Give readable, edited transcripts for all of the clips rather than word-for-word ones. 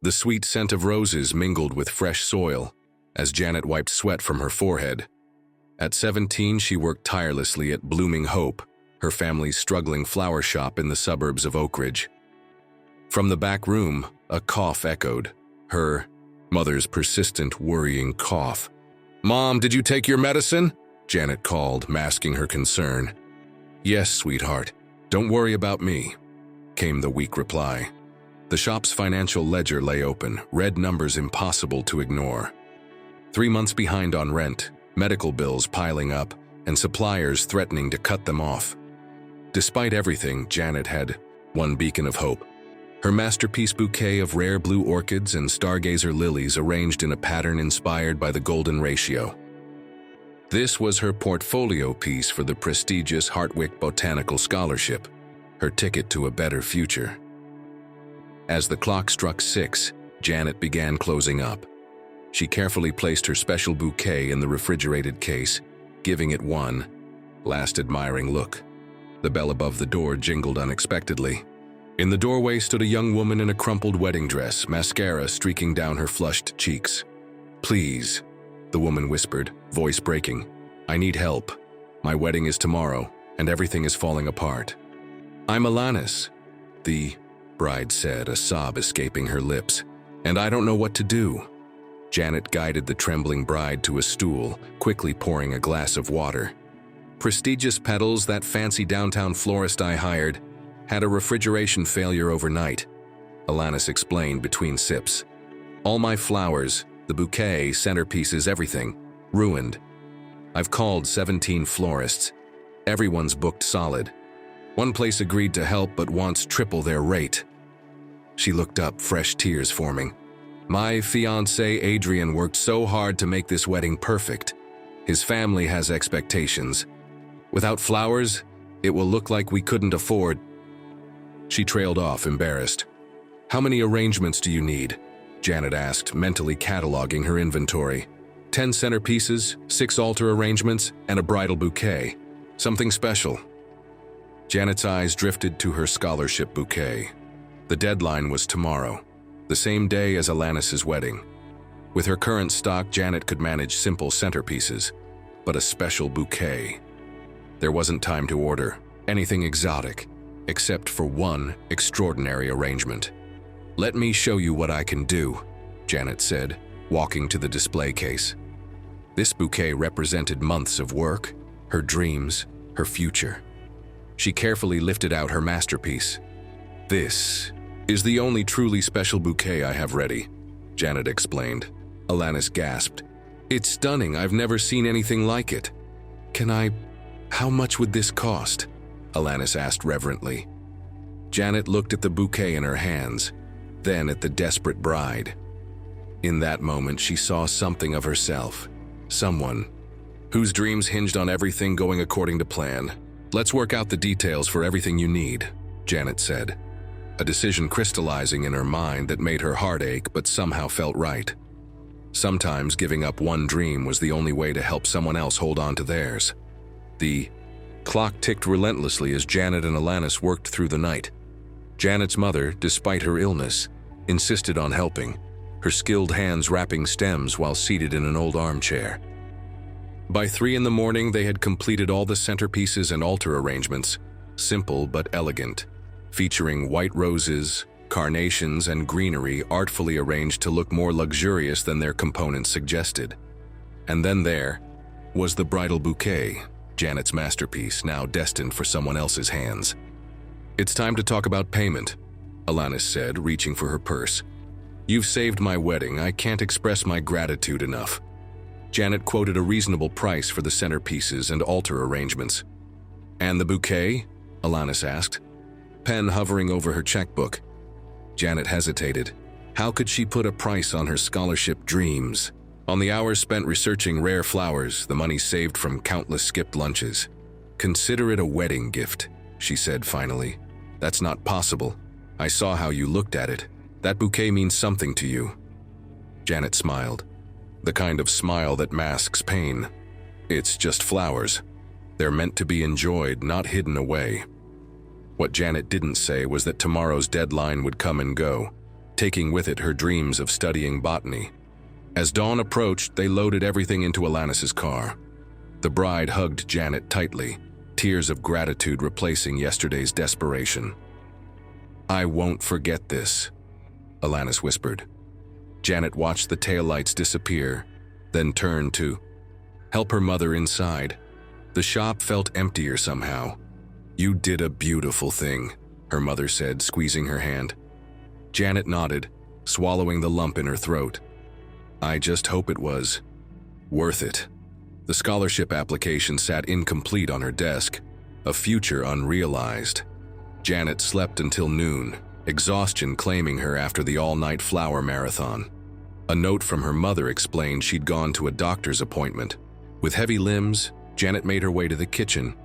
The sweet scent of roses mingled with fresh soil as Janet wiped sweat from her forehead. At 17, she worked tirelessly at Blooming Hope, her family's struggling flower shop in the suburbs of Oak Ridge. From the back room, a cough echoed, her mother's persistent, worrying cough. "Mom, did you take your medicine?" Janet called, masking her concern. "Yes, sweetheart. Don't worry about me," came the weak reply. The shop's financial ledger lay open, red numbers impossible to ignore. 3 months behind on rent, medical bills piling up, and suppliers threatening to cut them off. Despite everything, Janet had one beacon of hope. Her masterpiece bouquet of rare blue orchids and stargazer lilies arranged in a pattern inspired by the golden ratio. This was her portfolio piece for the prestigious Hartwick Botanical Scholarship, her ticket to a better future. As the clock struck 6, Janet began closing up. She carefully placed her special bouquet in the refrigerated case, giving it one last admiring look. The bell above the door jingled unexpectedly. In the doorway stood a young woman in a crumpled wedding dress, mascara streaking down her flushed cheeks. "Please," the woman whispered, voice breaking. "I need help. My wedding is tomorrow, and everything is falling apart." "I'm Alanis," the bride said, a sob escaping her lips. "And I don't know what to do." Janet guided the trembling bride to a stool, quickly pouring a glass of water. "Prestigious Petals, that fancy downtown florist I hired, had a refrigeration failure overnight," Alanis explained between sips. "All my flowers, the bouquet, centerpieces, everything, ruined. I've called 17 florists. Everyone's booked solid. One place agreed to help but wants triple their rate." She looked up, fresh tears forming. "My fiancé Adrian worked so hard to make this wedding perfect. His family has expectations. Without flowers, it will look like we couldn't afford." She trailed off, embarrassed. "How many arrangements do you need?" Janet asked, mentally cataloging her inventory. 10 centerpieces, 6 altar arrangements, and a bridal bouquet. Something special." Janet's eyes drifted to her scholarship bouquet. The deadline was tomorrow, the same day as Alanis's wedding. With her current stock, Janet could manage simple centerpieces, but a special bouquet. There wasn't time to order anything exotic, except for one extraordinary arrangement. "Let me show you what I can do," Janet said, walking to the display case. This bouquet represented months of work, her dreams, her future. She carefully lifted out her masterpiece. "This is the only truly special bouquet I have ready," Janet explained. Alanis gasped. "It's stunning. I've never seen anything like it." How much would this cost?" Alanis asked reverently. Janet looked at the bouquet in her hands, then at the desperate bride. In that moment, she saw something of herself, someone whose dreams hinged on everything going according to plan. "Let's work out the details for everything you need," Janet said, a decision crystallizing in her mind that made her heart ache but somehow felt right. Sometimes giving up one dream was the only way to help someone else hold on to theirs. The clock ticked relentlessly as Janet and Alanis worked through the night. Janet's mother, despite her illness, insisted on helping, her skilled hands wrapping stems while seated in an old armchair. By 3 in the morning, they had completed all the centerpieces and altar arrangements, simple but elegant, featuring white roses, carnations, and greenery artfully arranged to look more luxurious than their components suggested. And then there was the bridal bouquet, Janet's masterpiece, now destined for someone else's hands. "It's time to talk about payment," Alanis said, reaching for her purse. "You've saved my wedding. I can't express my gratitude enough." Janet quoted a reasonable price for the centerpieces and altar arrangements. "And the bouquet?" Alanis asked, pen hovering over her checkbook. Janet hesitated. How could she put a price on her scholarship dreams? On the hours spent researching rare flowers, the money saved from countless skipped lunches. "Consider it a wedding gift," she said finally. "That's not possible. I saw how you looked at it. That bouquet means something to you." Janet smiled, the kind of smile that masks pain. "It's just flowers. They're meant to be enjoyed, not hidden away." What Janet didn't say was that tomorrow's deadline would come and go. taking with it her dreams of studying botany. As dawn approached, they loaded everything into Alanis's car. The bride hugged Janet tightly, tears of gratitude replacing yesterday's desperation. "I won't forget this," Alanis whispered. Janet watched the taillights disappear, then turned to help her mother inside. The shop felt emptier somehow. "You did a beautiful thing," her mother said, squeezing her hand. Janet nodded, swallowing the lump in her throat. "I just hope it was worth it." The scholarship application sat incomplete on her desk, a future unrealized. Janet slept until noon, exhaustion claiming her after the all-night flower marathon. A note from her mother explained she'd gone to a doctor's appointment. With heavy limbs, Janet made her way to the kitchen,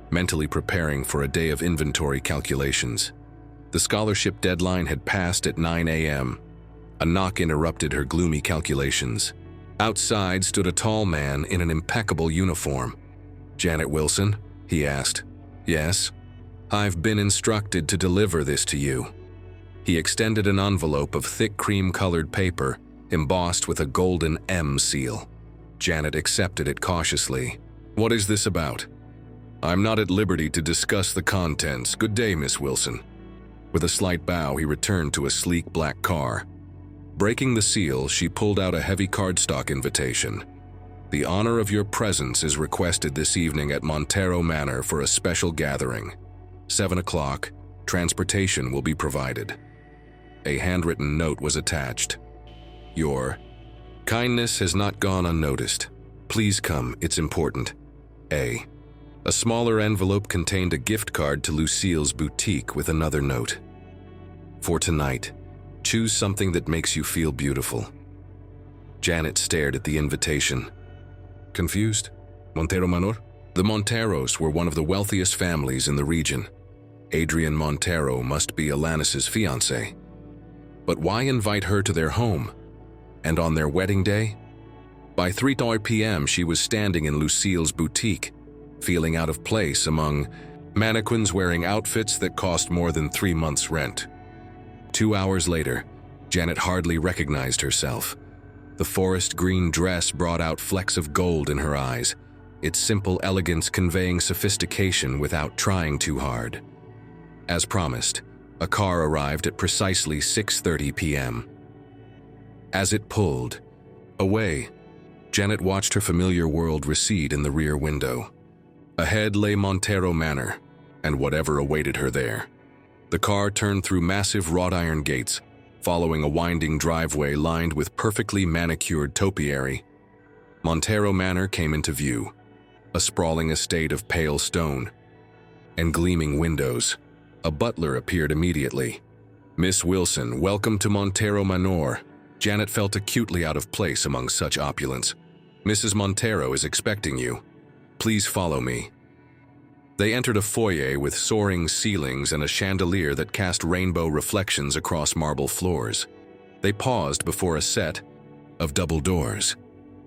mentally preparing for a day of inventory calculations. The scholarship deadline had passed at 9 a.m. A knock interrupted her gloomy calculations. Outside stood a tall man in an impeccable uniform. "Janet Wilson?" he asked. "Yes. I've been instructed to deliver this to you." He extended an envelope of thick cream-colored paper, embossed with a golden M seal. Janet accepted it cautiously. "What is this about?" "I'm not at liberty to discuss the contents. Good day, Miss Wilson." With a slight bow, he returned to a sleek black car. Breaking the seal, she pulled out a heavy cardstock invitation. "The honor of your presence is requested this evening at Montero Manor for a special gathering. 7 o'clock, transportation will be provided." A handwritten note was attached. "Your kindness has not gone unnoticed. Please come, it's important. A." A smaller envelope contained a gift card to Lucille's boutique with another note. "For tonight, choose something that makes you feel beautiful." Janet stared at the invitation. Confused? Montero Manor? The Monteros were one of the wealthiest families in the region. Adrian Montero must be Alanis's fiancé. But why invite her to their home? And on their wedding day? By 3 p.m. she was standing in Lucille's boutique, feeling out of place among mannequins wearing outfits that cost more than 3 months' rent. 2 hours later, Janet hardly recognized herself. The forest green dress brought out flecks of gold in her eyes, its simple elegance conveying sophistication without trying too hard. As promised, a car arrived at precisely 6:30 p.m. As it pulled away, Janet watched her familiar world recede in the rear window. Ahead lay Montero Manor, and whatever awaited her there. The car turned through massive wrought iron gates, following a winding driveway lined with perfectly manicured topiary. Montero Manor came into view, a sprawling estate of pale stone and gleaming windows. A butler appeared immediately. "Miss Wilson, welcome to Montero Manor." Janet felt acutely out of place among such opulence. "Mrs. Montero is expecting you. Please follow me." They entered a foyer with soaring ceilings and a chandelier that cast rainbow reflections across marble floors. They paused before a set of double doors.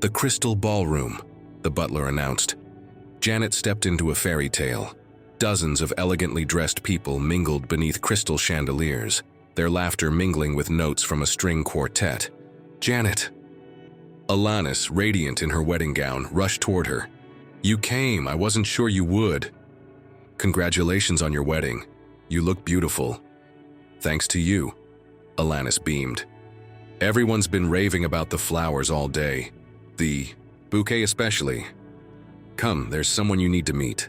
"The Crystal Ballroom," the butler announced. Janet stepped into a fairy tale. Dozens of elegantly dressed people mingled beneath crystal chandeliers, their laughter mingling with notes from a string quartet. "Janet!" Alanis, radiant in her wedding gown, rushed toward her. "You came. I wasn't sure you would." "Congratulations on your wedding. You look beautiful." "Thanks to you," Alanis beamed. "Everyone's been raving about the flowers all day. The bouquet especially. Come, there's someone you need to meet."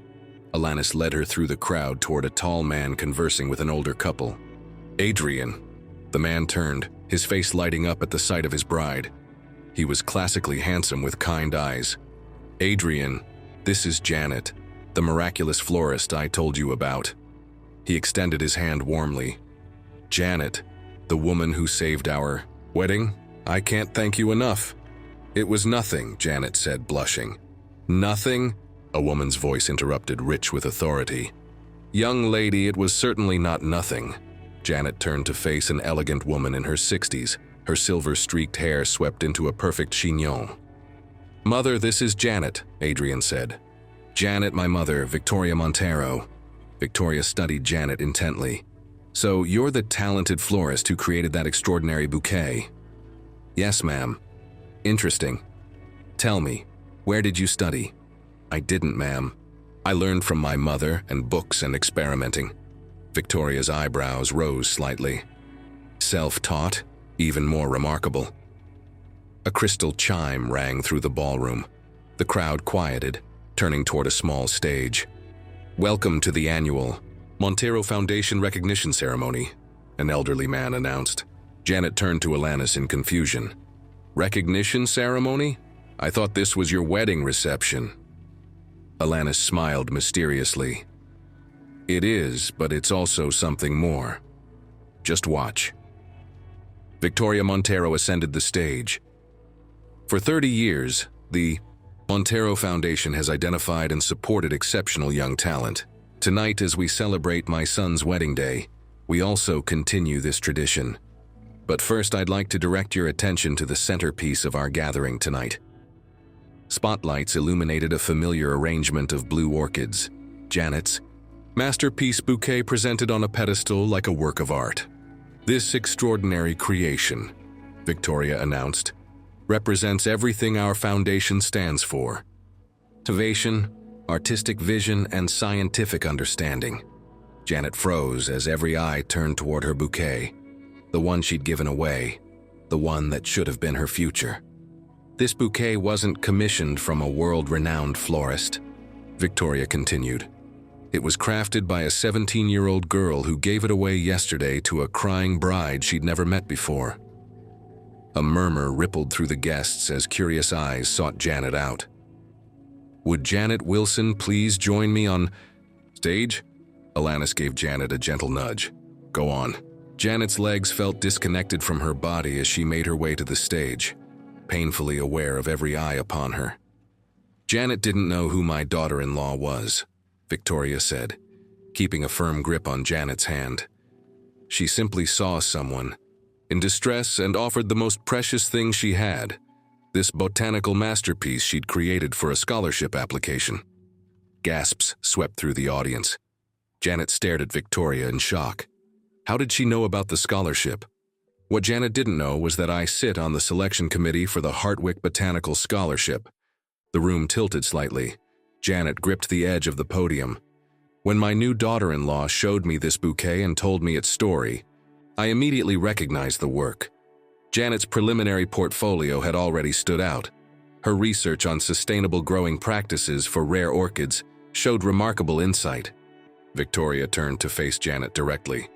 Alanis led her through the crowd toward a tall man conversing with an older couple. "Adrian." The man turned, his face lighting up at the sight of his bride. He was classically handsome with kind eyes. "Adrian, this is Janet, the miraculous florist I told you about." He extended his hand warmly. "Janet, the woman who saved our wedding? I can't thank you enough." "It was nothing," Janet said, blushing. "Nothing?" A woman's voice interrupted, rich with authority. "Young lady, it was certainly not nothing." Janet turned to face an elegant woman in her 60s, her silver-streaked hair swept into a perfect chignon. "Mother, this is Janet," Adrian said. "Janet, my mother, Victoria Montero." Victoria studied Janet intently. So you're the talented florist who created that extraordinary bouquet? Yes, ma'am. Interesting. Tell me, where did you study? I didn't, ma'am. I learned from my mother and books and experimenting. Victoria's eyebrows rose slightly. Self-taught, even more remarkable. A crystal chime rang through the ballroom. The crowd quieted, turning toward a small stage. Welcome to the annual Montero Foundation recognition ceremony, an elderly man announced. Janet turned to Alanis in confusion. Recognition ceremony? I thought this was your wedding reception. Alanis smiled mysteriously. It is, but it's also something more. Just watch. Victoria Montero ascended the stage. For 30 years, the Montero Foundation has identified and supported exceptional young talent. Tonight, as we celebrate my son's wedding day, we also continue this tradition. But first, I'd like to direct your attention to the centerpiece of our gathering tonight. Spotlights illuminated a familiar arrangement of blue orchids. Janet's masterpiece bouquet presented on a pedestal like a work of art. This extraordinary creation, Victoria announced, represents everything our foundation stands for: innovation, artistic vision, and scientific understanding. Janet froze as every eye turned toward her bouquet, the one she'd given away, the one that should have been her future. This bouquet wasn't commissioned from a world-renowned florist, Victoria continued. It was crafted by a 17-year-old girl who gave it away yesterday to a crying bride she'd never met before. A murmur rippled through the guests as curious eyes sought Janet out. Would Janet Wilson please join me on stage? Alanis gave Janet a gentle nudge. Go on. Janet's legs felt disconnected from her body as she made her way to the stage, painfully aware of every eye upon her. Janet didn't know who my daughter-in-law was, Victoria said, keeping a firm grip on Janet's hand. She simply saw someone in distress and offered the most precious thing she had, this botanical masterpiece she'd created for a scholarship application. Gasps swept through the audience. Janet stared at Victoria in shock. How did she know about the scholarship? What Janet didn't know was that I sit on the selection committee for the Hartwick Botanical Scholarship. The room tilted slightly. Janet gripped the edge of the podium. When my new daughter-in-law showed me this bouquet and told me its story, I immediately recognized the work. Janet's preliminary portfolio had already stood out. Her research on sustainable growing practices for rare orchids showed remarkable insight. Victoria turned to face Janet directly.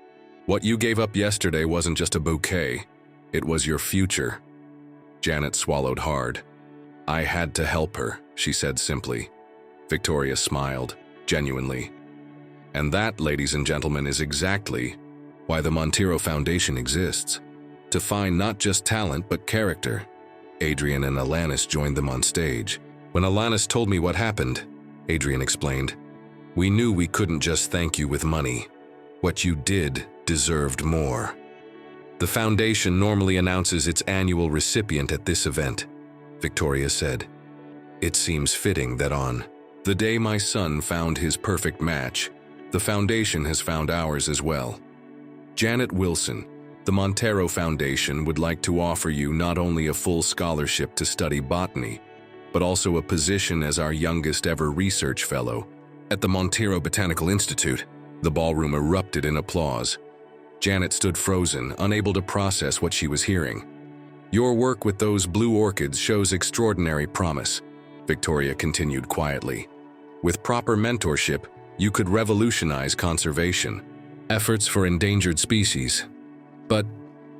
What you gave up yesterday wasn't just a bouquet, it was your future. Janet swallowed hard. I had to help her, she said simply. Victoria smiled, genuinely. And that, ladies and gentlemen, is exactly why the Montero Foundation exists. To find not just talent, but character. Adrian and Alanis joined them on stage. When Alanis told me what happened, Adrian explained, we knew we couldn't just thank you with money. What you did deserved more. The foundation normally announces its annual recipient at this event, Victoria said. It seems fitting that on the day my son found his perfect match, the foundation has found ours as well. Janet Wilson, the Montero Foundation would like to offer you not only a full scholarship to study botany, but also a position as our youngest ever research fellow at the Montero Botanical Institute. The ballroom erupted in applause. Janet stood frozen, unable to process what she was hearing. Your work with those blue orchids shows extraordinary promise, Victoria continued quietly. With proper mentorship, you could revolutionize conservation, efforts for endangered species. But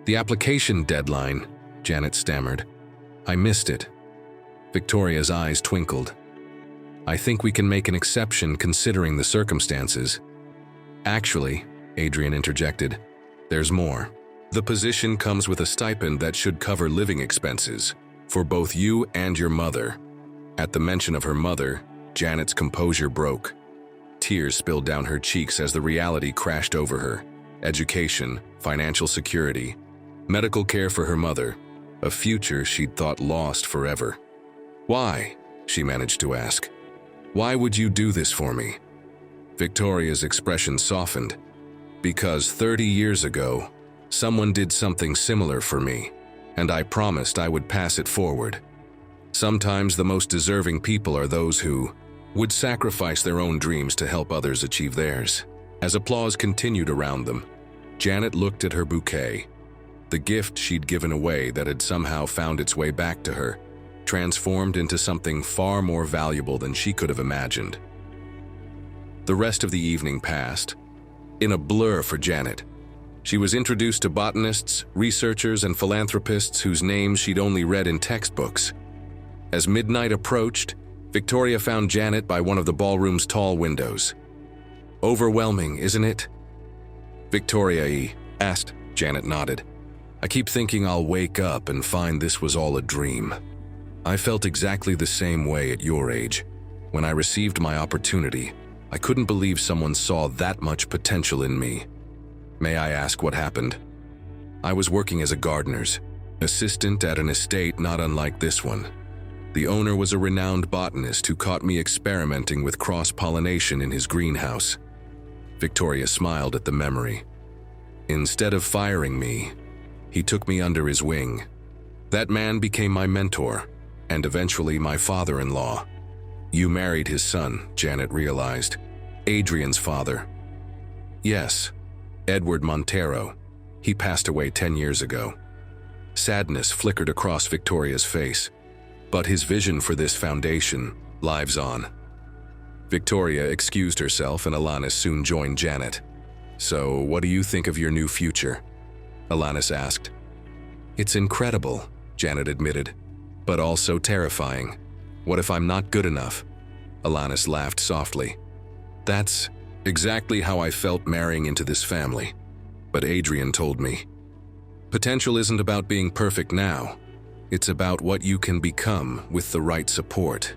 the application deadline, Janet stammered. I missed it. Victoria's eyes twinkled. I think we can make an exception considering the circumstances. Actually, Adrian interjected, there's more. The position comes with a stipend that should cover living expenses for both you and your mother. At the mention of her mother, Janet's composure broke. Tears spilled down her cheeks as the reality crashed over her. Education, financial security, medical care for her mother, a future she'd thought lost forever. Why? She managed to ask. Why would you do this for me? Victoria's expression softened. Because 30 years ago, someone did something similar for me, and I promised I would pass it forward. Sometimes the most deserving people are those who would sacrifice their own dreams to help others achieve theirs. As applause continued around them, Janet looked at her bouquet. The gift she'd given away that had somehow found its way back to her, transformed into something far more valuable than she could have imagined. The rest of the evening passed in a blur for Janet. She was introduced to botanists, researchers, and philanthropists whose names she'd only read in textbooks. As midnight approached, Victoria found Janet by one of the ballroom's tall windows. "Overwhelming, isn't it?" Victoria asked. Janet nodded. "I keep thinking I'll wake up and find this was all a dream. I felt exactly the same way at your age. When I received my opportunity, I couldn't believe someone saw that much potential in me. May I ask what happened?" "I was working as a gardener's assistant at an estate not unlike this one. The owner was a renowned botanist who caught me experimenting with cross-pollination in his greenhouse." Victoria smiled at the memory. "Instead of firing me, he took me under his wing. That man became my mentor, and eventually my father-in-law." "You married his son," Janet realized. "Adrian's father." "Yes, Edward Montero. He passed away 10 years ago." Sadness flickered across Victoria's face. "But his vision for this foundation lives on." Victoria excused herself and Alanis soon joined Janet. "So, what do you think of your new future?" Alanis asked. "It's incredible," Janet admitted, "but also terrifying. What if I'm not good enough?" Alanis laughed softly. "That's exactly how I felt marrying into this family. But Adrian told me, potential isn't about being perfect now. It's about what you can become with the right support."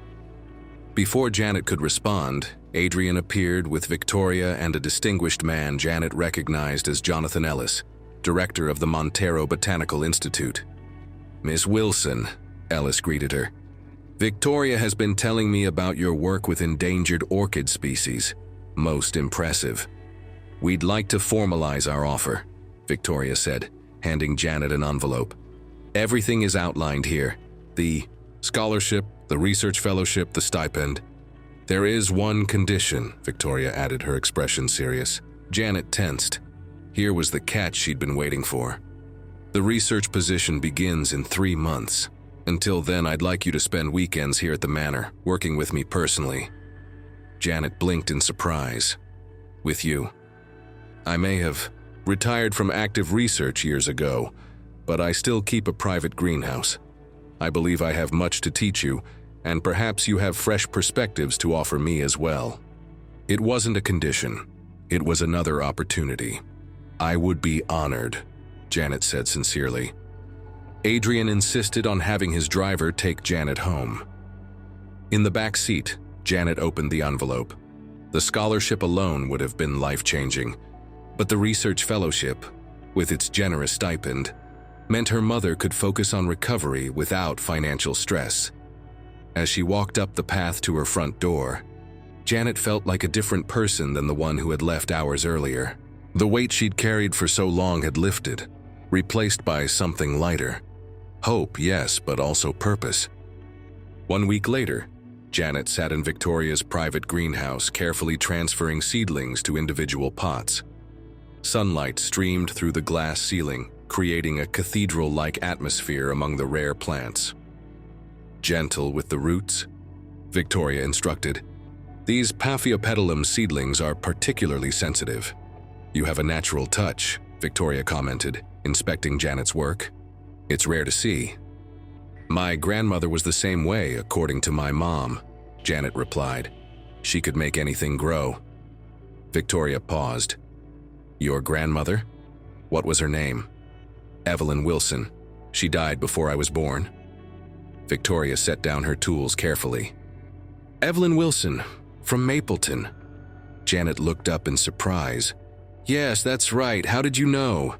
Before Janet could respond, Adrian appeared with Victoria and a distinguished man Janet recognized as Jonathan Ellis, director of the Montero Botanical Institute. "Miss Wilson," Ellis greeted her. "Victoria has been telling me about your work with endangered orchid species. Most impressive. We'd like to formalize our offer," Victoria said, handing Janet an envelope. "Everything is outlined here. The scholarship, the research fellowship, the stipend. There is one condition," Victoria added, her expression serious. Janet tensed. Here was the catch she'd been waiting for. "The research position begins in 3 months. Until then, I'd like you to spend weekends here at the manor, working with me personally." Janet blinked in surprise. "With you?" "I may have retired from active research years ago, but I still keep a private greenhouse. I believe I have much to teach you, and perhaps you have fresh perspectives to offer me as well." It wasn't a condition. It was another opportunity. "I would be honored," Janet said sincerely. Adrian insisted on having his driver take Janet home. In the back seat, Janet opened the envelope. The scholarship alone would have been life-changing, but the research fellowship, with its generous stipend, meant her mother could focus on recovery without financial stress. As she walked up the path to her front door, Janet felt like a different person than the one who had left hours earlier. The weight she'd carried for so long had lifted, replaced by something lighter. Hope, yes, but also purpose. 1 week later, Janet sat in Victoria's private greenhouse, carefully transferring seedlings to individual pots. Sunlight streamed through the glass ceiling, creating a cathedral-like atmosphere among the rare plants. "Gentle with the roots," Victoria instructed. "These Paphiopedilum seedlings are particularly sensitive." "You have a natural touch," Victoria commented, inspecting Janet's work. "It's rare to see." "My grandmother was the same way, according to my mom," Janet replied. "She could make anything grow." Victoria paused. "Your grandmother? What was her name?" "Evelyn Wilson. She died before I was born." Victoria set down her tools carefully. "Evelyn Wilson, from Mapleton." Janet looked up in surprise. "Yes, that's right. How did you know?"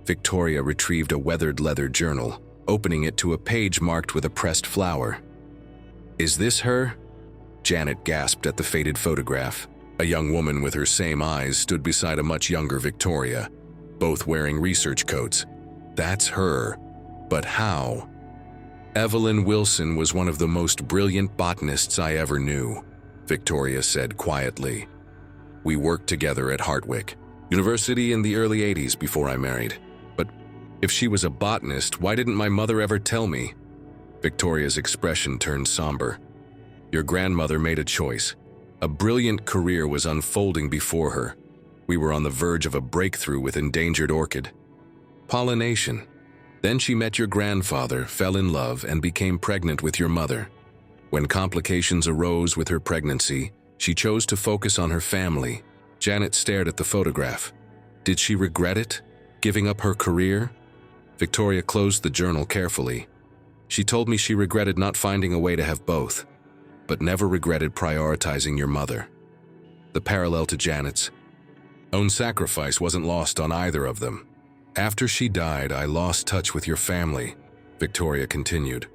Victoria retrieved a weathered leather journal, opening it to a page marked with a pressed flower. "Is this her?" Janet gasped at the faded photograph. A young woman with her same eyes stood beside a much younger Victoria, both wearing research coats. That's her. But how? Evelyn Wilson was one of the most brilliant botanists I ever knew, Victoria said quietly. We worked together at Hartwick University in the early 80s before I married. But if she was a botanist, why didn't my mother ever tell me? Victoria's expression turned somber. Your grandmother made a choice. A brilliant career was unfolding before her. We were on the verge of a breakthrough with endangered orchid. Pollination. Then she met your grandfather, fell in love, and became pregnant with your mother. When complications arose with her pregnancy, she chose to focus on her family. Janet stared at the photograph. Did she regret it? Giving up her career? Victoria closed the journal carefully. She told me she regretted not finding a way to have both, but never regretted prioritizing your mother. The parallel to Janet's own sacrifice wasn't lost on either of them. After she died, I lost touch with your family, Victoria continued.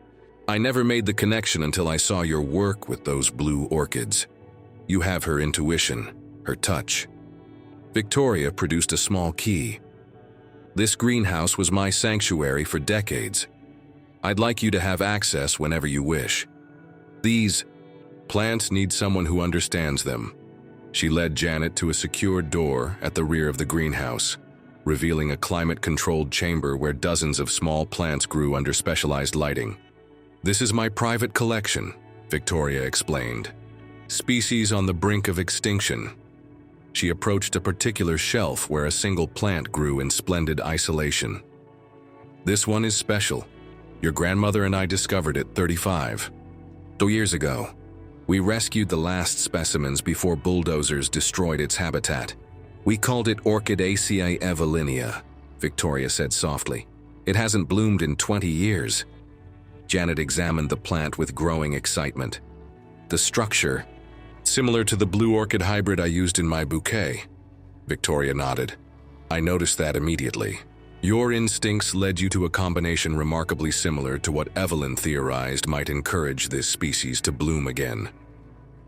I never made the connection until I saw your work with those blue orchids. You have her intuition, her touch. Victoria produced a small key. This greenhouse was my sanctuary for decades. I'd like you to have access whenever you wish. These plants need someone who understands them. She led Janet to a secured door at the rear of the greenhouse, revealing a climate-controlled chamber where dozens of small plants grew under specialized lighting. This is my private collection, Victoria explained. Species on the brink of extinction. She approached a particular shelf where a single plant grew in splendid isolation. This one is special. Your grandmother and I discovered it 35 years ago. We rescued the last specimens before bulldozers destroyed its habitat. We called it Orchidaceae evelinea, Victoria said softly. It hasn't bloomed in 20 years. Janet examined the plant with growing excitement. The structure, similar to the blue orchid hybrid I used in my bouquet. Victoria nodded. I noticed that immediately. Your instincts led you to a combination remarkably similar to what Evelyn theorized might encourage this species to bloom again.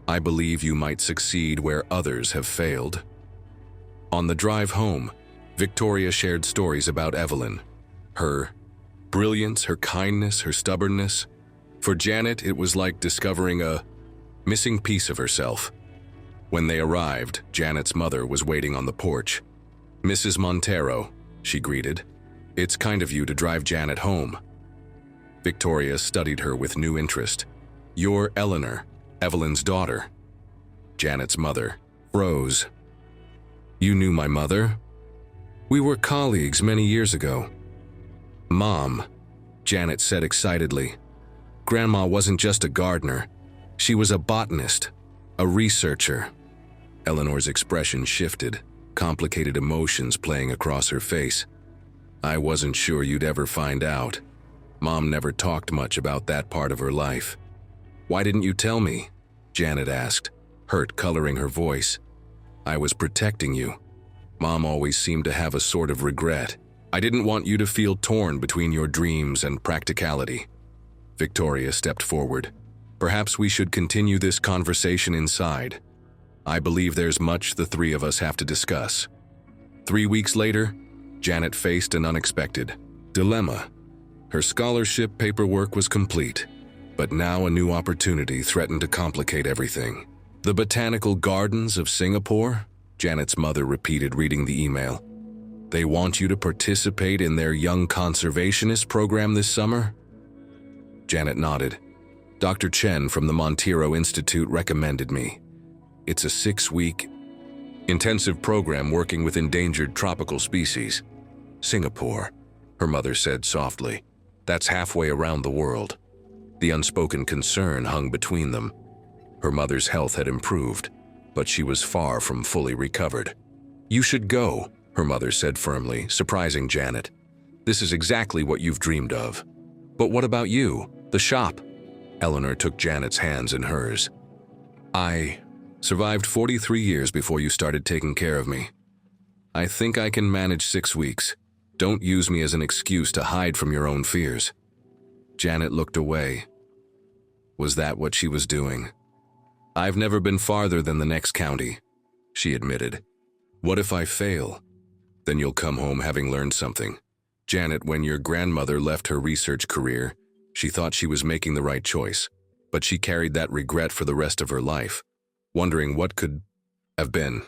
I believe you might succeed where others have failed. On the drive home, Victoria shared stories about Evelyn. Her brilliance, her kindness, her stubbornness. For Janet, it was like discovering a missing piece of herself. When they arrived, Janet's mother was waiting on the porch. Mrs. Montero, she greeted. It's kind of you to drive Janet home. Victoria studied her with new interest. You're Eleanor, Evelyn's daughter. Janet's mother froze. You knew my mother? We were colleagues many years ago. Mom, Janet said excitedly. Grandma wasn't just a gardener. She was a botanist, a researcher. Eleanor's expression shifted, complicated emotions playing across her face. I wasn't sure you'd ever find out. Mom never talked much about that part of her life. Why didn't you tell me? Janet asked, hurt coloring her voice. I was protecting you. Mom always seemed to have a sort of regret. I didn't want you to feel torn between your dreams and practicality. Victoria stepped forward. Perhaps we should continue this conversation inside. I believe there's much the three of us have to discuss. 3 weeks later, Janet faced an unexpected dilemma. Her scholarship paperwork was complete, but now a new opportunity threatened to complicate everything. The Botanical Gardens of Singapore? Janet's mother repeated, reading the email. They want you to participate in their Young Conservationist program this summer? Janet nodded. Dr. Chen from the Montero Institute recommended me. It's a 6-week, intensive program working with endangered tropical species. Singapore, her mother said softly. That's halfway around the world. The unspoken concern hung between them. Her mother's health had improved, but she was far from fully recovered. You should go, her mother said firmly, surprising Janet. This is exactly what you've dreamed of. But what about you, the shop? Eleanor took Janet's hands in hers. I survived 43 years before you started taking care of me. I think I can manage 6 weeks. Don't use me as an excuse to hide from your own fears. Janet looked away. Was that what she was doing? I've never been farther than the next county. she admitted. What if I fail? Then you'll come home having learned something. Janet, when your grandmother left her research career, she thought she was making the right choice, but she carried that regret for the rest of her life, wondering what could have been.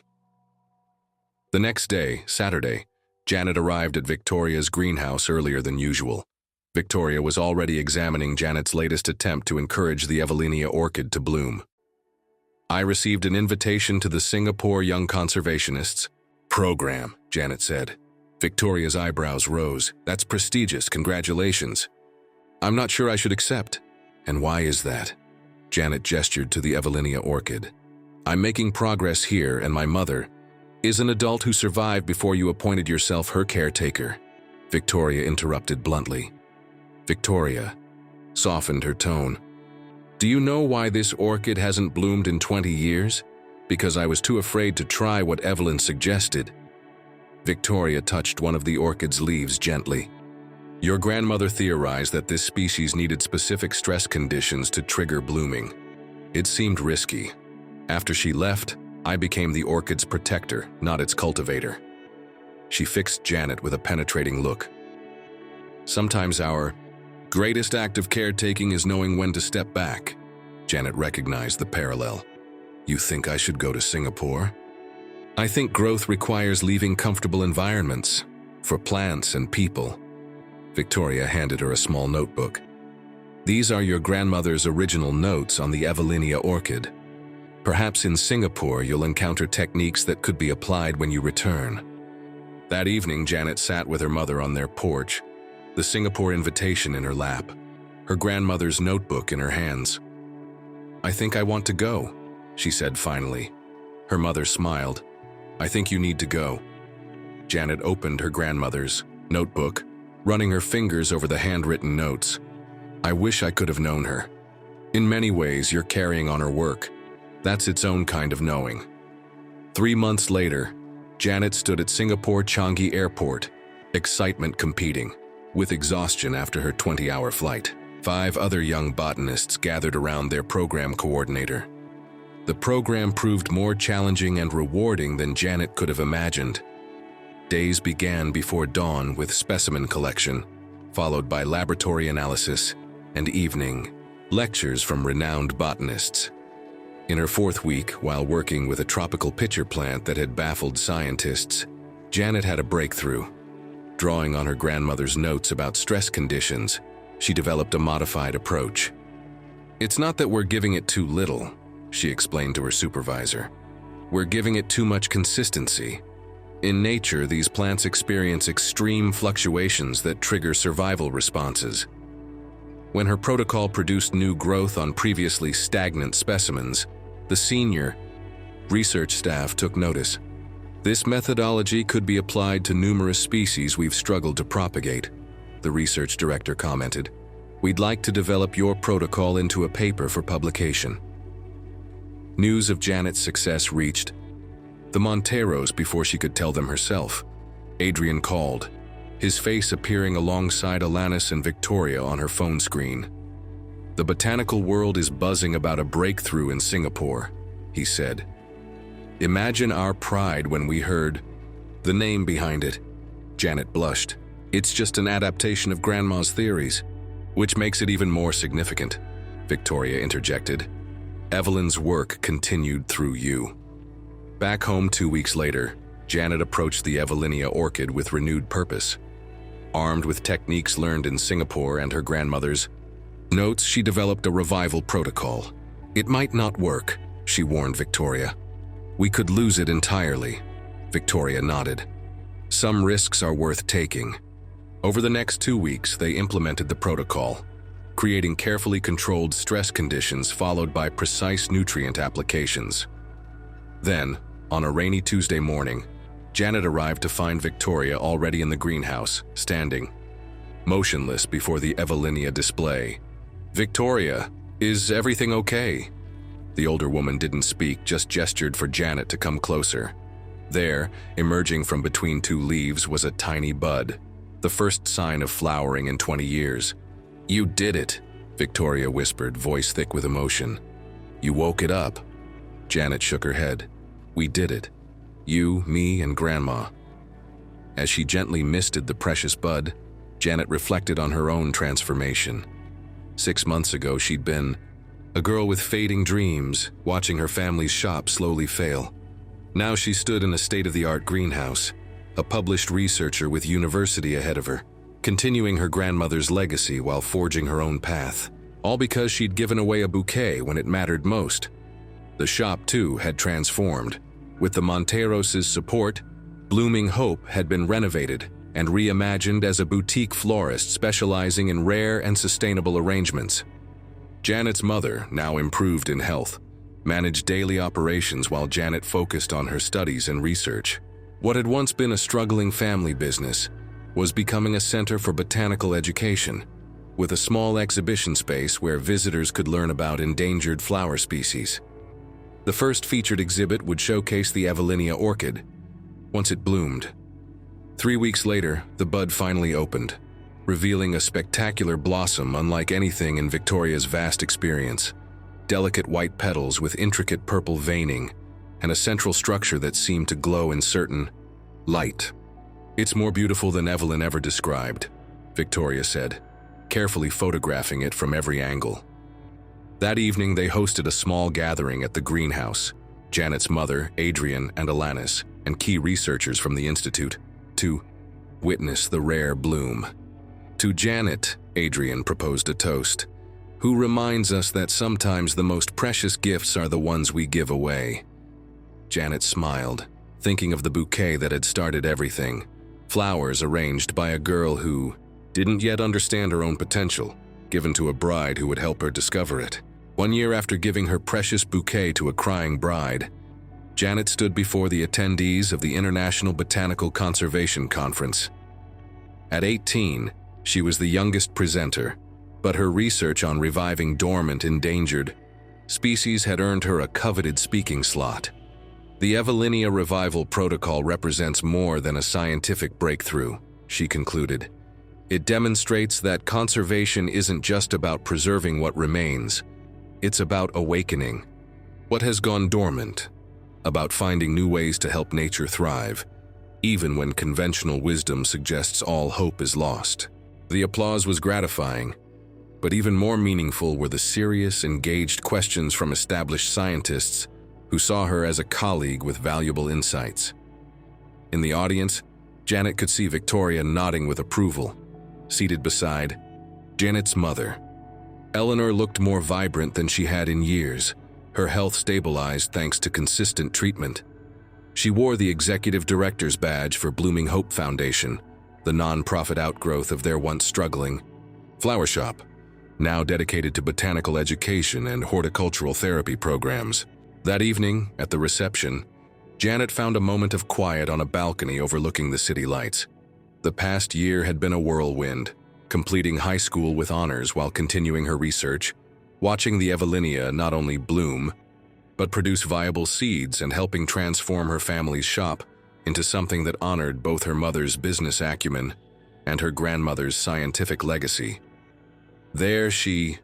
The next day, Saturday, Janet arrived at Victoria's greenhouse earlier than usual. Victoria was already examining Janet's latest attempt to encourage the Evelenia orchid to bloom. I received an invitation to the Singapore Young Conservationists program, Janet said. Victoria's eyebrows rose. That's prestigious, congratulations. I'm not sure I should accept. And why is that? Janet gestured to the Evelenia orchid. I'm making progress here, and my mother is an adult who survived before you appointed yourself her caretaker. Victoria interrupted bluntly. Victoria softened her tone. Do you know why this orchid hasn't bloomed in 20 years? Because I was too afraid to try what Evelyn suggested. Victoria touched one of the orchid's leaves gently. Your grandmother theorized that this species needed specific stress conditions to trigger blooming. It seemed risky. After she left, I became the orchid's protector, not its cultivator. She fixed Janet with a penetrating look. Sometimes our greatest act of caretaking is knowing when to step back. Janet recognized the parallel. You think I should go to Singapore? I think growth requires leaving comfortable environments for plants and people. Victoria handed her a small notebook. These are your grandmother's original notes on the Evelenia orchid. Perhaps in Singapore you'll encounter techniques that could be applied when you return. That evening, Janet sat with her mother on their porch, the Singapore invitation in her lap, her grandmother's notebook in her hands. I think I want to go, she said finally. Her mother smiled. I think you need to go. Janet opened her grandmother's notebook, running her fingers over the handwritten notes. I wish I could have known her. In many ways, you're carrying on her work. That's its own kind of knowing. 3 months later, Janet stood at Singapore Changi Airport, excitement competing with exhaustion after her 20-hour flight. 5 other young botanists gathered around their program coordinator. The program proved more challenging and rewarding than Janet could have imagined. Days began before dawn with specimen collection, followed by laboratory analysis, and evening, lectures from renowned botanists. In her 4th week, while working with a tropical pitcher plant that had baffled scientists, Janet had a breakthrough. Drawing on her grandmother's notes about stress conditions, she developed a modified approach. It's not that we're giving it too little, she explained to her supervisor. We're giving it too much consistency. In nature, these plants experience extreme fluctuations that trigger survival responses. When her protocol produced new growth on previously stagnant specimens, the senior research staff took notice. This methodology could be applied to numerous species we've struggled to propagate, the research director commented. We'd like to develop your protocol into a paper for publication. News of Janet's success reached the Monteros before she could tell them herself. Adrian called, his face appearing alongside Alanis and Victoria on her phone screen. The botanical world is buzzing about a breakthrough in Singapore, he said. Imagine our pride when we heard the name behind it. Janet blushed. It's just an adaptation of Grandma's theories, which makes it even more significant, Victoria interjected. Evelyn's work continued through you. Back home 2 weeks later, Janet approached the Evelenia orchid with renewed purpose. Armed with techniques learned in Singapore and her grandmother's notes, she developed a revival protocol. It might not work, she warned Victoria. We could lose it entirely. Victoria nodded. Some risks are worth taking. Over the next 2 weeks, they implemented the protocol, creating carefully controlled stress conditions followed by precise nutrient applications. Then, on a rainy Tuesday morning, Janet arrived to find Victoria already in the greenhouse, standing motionless before the Evelenia display. Victoria, is everything okay? The older woman didn't speak, just gestured for Janet to come closer. There, emerging from between 2 leaves, was a tiny bud, the first sign of flowering in 20 years. You did it, Victoria whispered, voice thick with emotion. You woke it up. Janet shook her head. We did it. You, me, and Grandma. As she gently misted the precious bud, Janet reflected on her own transformation. 6 months ago, she'd been a girl with fading dreams, watching her family's shop slowly fail. Now she stood in a state-of-the-art greenhouse, a published researcher with university ahead of her, continuing her grandmother's legacy while forging her own path. All because she'd given away a bouquet when it mattered most. The shop, too, had transformed. With the Monteros' support, Blooming Hope had been renovated and reimagined as a boutique florist specializing in rare and sustainable arrangements. Janet's mother, now improved in health, managed daily operations while Janet focused on her studies and research. What had once been a struggling family business was becoming a center for botanical education, with a small exhibition space where visitors could learn about endangered flower species. The first featured exhibit would showcase the Evelina orchid, once it bloomed. 3 weeks later, the bud finally opened, revealing a spectacular blossom unlike anything in Victoria's vast experience. Delicate white petals with intricate purple veining, and a central structure that seemed to glow in certain light. "It's more beautiful than Evelyn ever described," Victoria said, carefully photographing it from every angle. That evening, they hosted a small gathering at the greenhouse. Janet's mother, Adrian, and Alanis, and key researchers from the Institute, to witness the rare bloom. To Janet, Adrian proposed a toast, who reminds us that sometimes the most precious gifts are the ones we give away. Janet smiled, thinking of the bouquet that had started everything, flowers arranged by a girl who didn't yet understand her own potential, given to a bride who would help her discover it. 1 year after giving her precious bouquet to a crying bride, Janet stood before the attendees of the International Botanical Conservation Conference. At 18, she was the youngest presenter, but her research on reviving dormant, endangered species had earned her a coveted speaking slot. The Evelina Revival Protocol represents more than a scientific breakthrough, she concluded. It demonstrates that conservation isn't just about preserving what remains, it's about awakening what has gone dormant, about finding new ways to help nature thrive, even when conventional wisdom suggests all hope is lost. The applause was gratifying, but even more meaningful were the serious, engaged questions from established scientists who saw her as a colleague with valuable insights. In the audience, Janet could see Victoria nodding with approval, seated beside Janet's mother. Eleanor looked more vibrant than she had in years, her health stabilized thanks to consistent treatment. She wore the executive director's badge for Blooming Hope Foundation, the non-profit outgrowth of their once struggling flower shop, now dedicated to botanical education and horticultural therapy programs. That evening, at the reception, Janet found a moment of quiet on a balcony overlooking the city lights. The past year had been a whirlwind, completing high school with honors while continuing her research, watching the Evelina not only bloom, but produce viable seeds and helping transform her family's shop into something that honored both her mother's business acumen and her grandmother's scientific legacy. "There she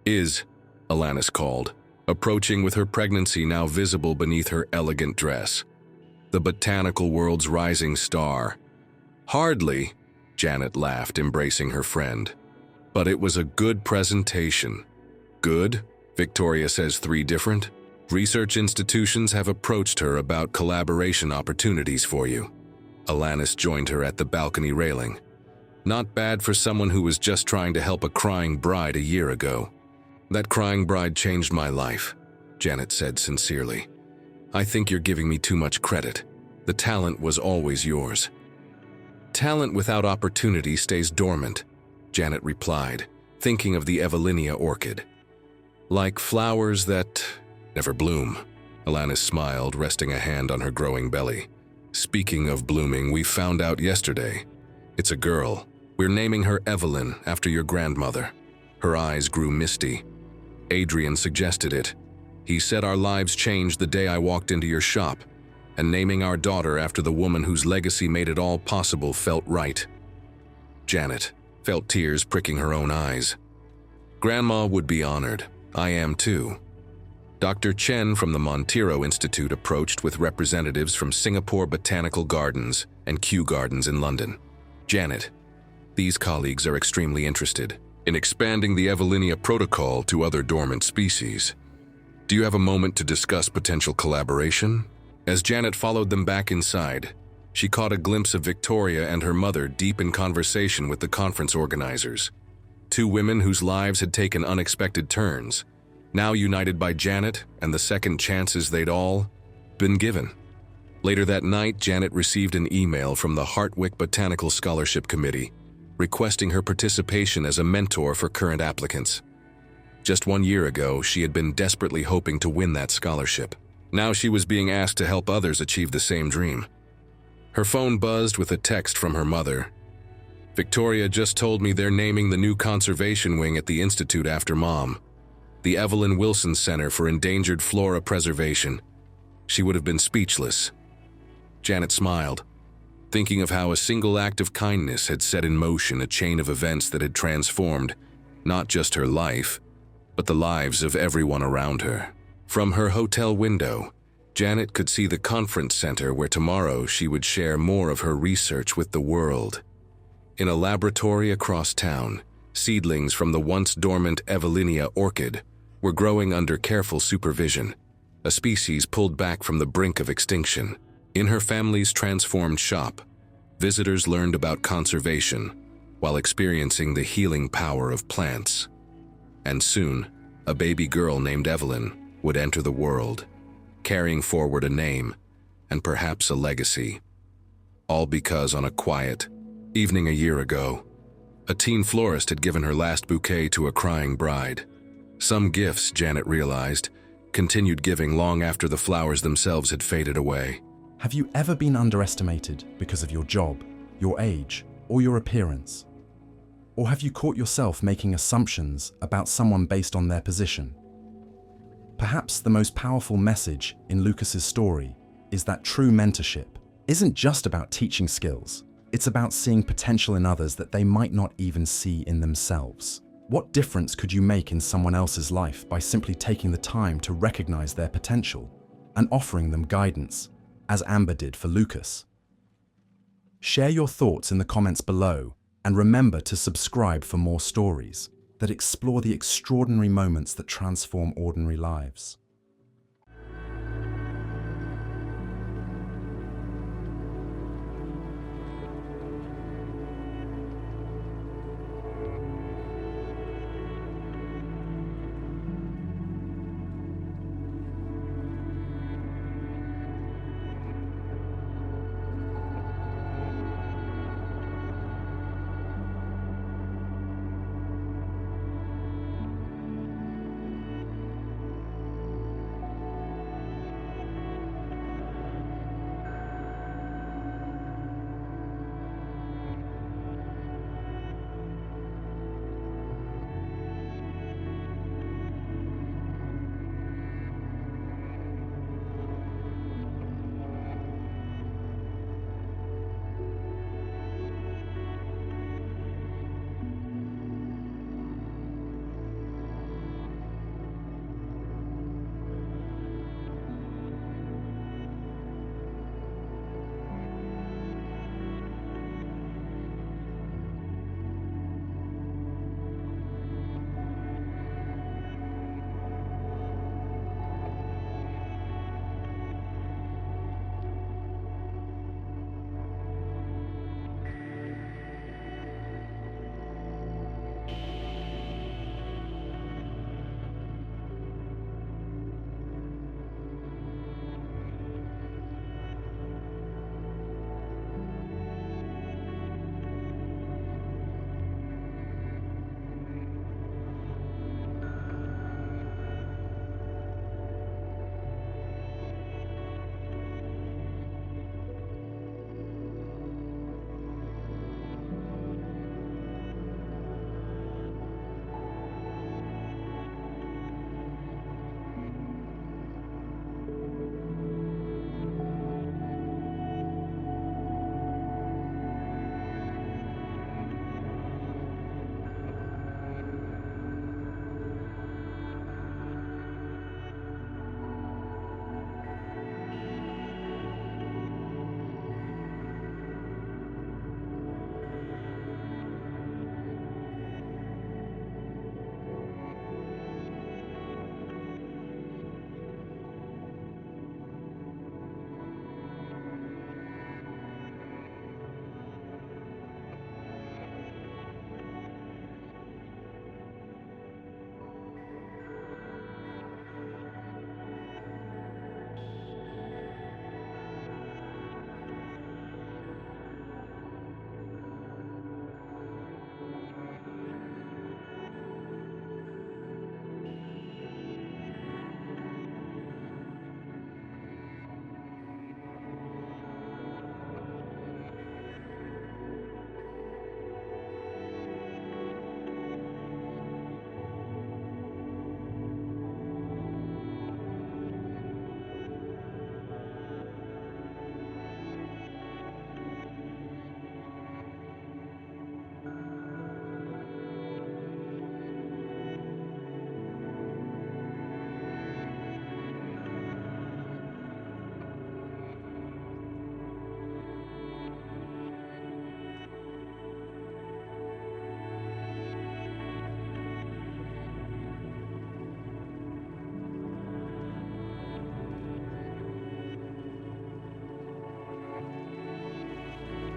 is," Alanis called, approaching with her pregnancy now visible beneath her elegant dress. "The botanical world's rising star." "Hardly," Janet laughed, embracing her friend. "But it was a good presentation." "Good?" Victoria says 3 different research institutions have approached her about collaboration opportunities for you. Alanis joined her at the balcony railing. "Not bad for someone who was just trying to help a crying bride a year ago." "That crying bride changed my life," Janet said sincerely. "I think you're giving me too much credit. The talent was always yours." "Talent without opportunity stays dormant," Janet replied, thinking of the Evelina orchid. "Like flowers that never bloom." Alanis smiled, resting a hand on her growing belly. "Speaking of blooming, we found out yesterday. It's a girl. We're naming her Evelyn after your grandmother." Her eyes grew misty. "Adrian suggested it. He said our lives changed the day I walked into your shop, and naming our daughter after the woman whose legacy made it all possible felt right." Janet felt tears pricking her own eyes. "Grandma would be honored. I am too." Dr. Chen from the Montero Institute approached with representatives from Singapore Botanical Gardens and Kew Gardens in London. Janet, these colleagues are extremely interested in expanding the Evelinia protocol to other dormant species. Do you have a moment to discuss potential collaboration? As Janet followed them back inside, she caught a glimpse of Victoria and her mother deep in conversation with the conference organizers. Two women whose lives had taken unexpected turns, now united by Janet and the second chances they'd all been given. Later that night, Janet received an email from the Hartwick Botanical Scholarship Committee requesting her participation as a mentor for current applicants. Just 1 year ago, she had been desperately hoping to win that scholarship. Now she was being asked to help others achieve the same dream. Her phone buzzed with a text from her mother. Victoria just told me they're naming the new conservation wing at the Institute after Mom, the Evelyn Wilson Center for Endangered Flora Preservation. She would have been speechless. Janet smiled, thinking of how a single act of kindness had set in motion a chain of events that had transformed not just her life, but the lives of everyone around her. From her hotel window, Janet could see the conference center where tomorrow she would share more of her research with the world. In a laboratory across town, seedlings from the once dormant Evelinia orchid were growing under careful supervision, a species pulled back from the brink of extinction. In her family's transformed shop, visitors learned about conservation while experiencing the healing power of plants. And soon, a baby girl named Evelyn would enter the world, carrying forward a name and perhaps a legacy. All because on a quiet evening a year ago, a teen florist had given her last bouquet to a crying bride. Some gifts, Janet realized, continued giving long after the flowers themselves had faded away. Have you ever been underestimated because of your job, your age, or your appearance? Or have you caught yourself making assumptions about someone based on their position? Perhaps the most powerful message in Lucas's story is that true mentorship isn't just about teaching skills. It's about seeing potential in others that they might not even see in themselves. What difference could you make in someone else's life by simply taking the time to recognize their potential and offering them guidance, as Amber did for Lucas? Share your thoughts in the comments below, and remember to subscribe for more stories that explore the extraordinary moments that transform ordinary lives.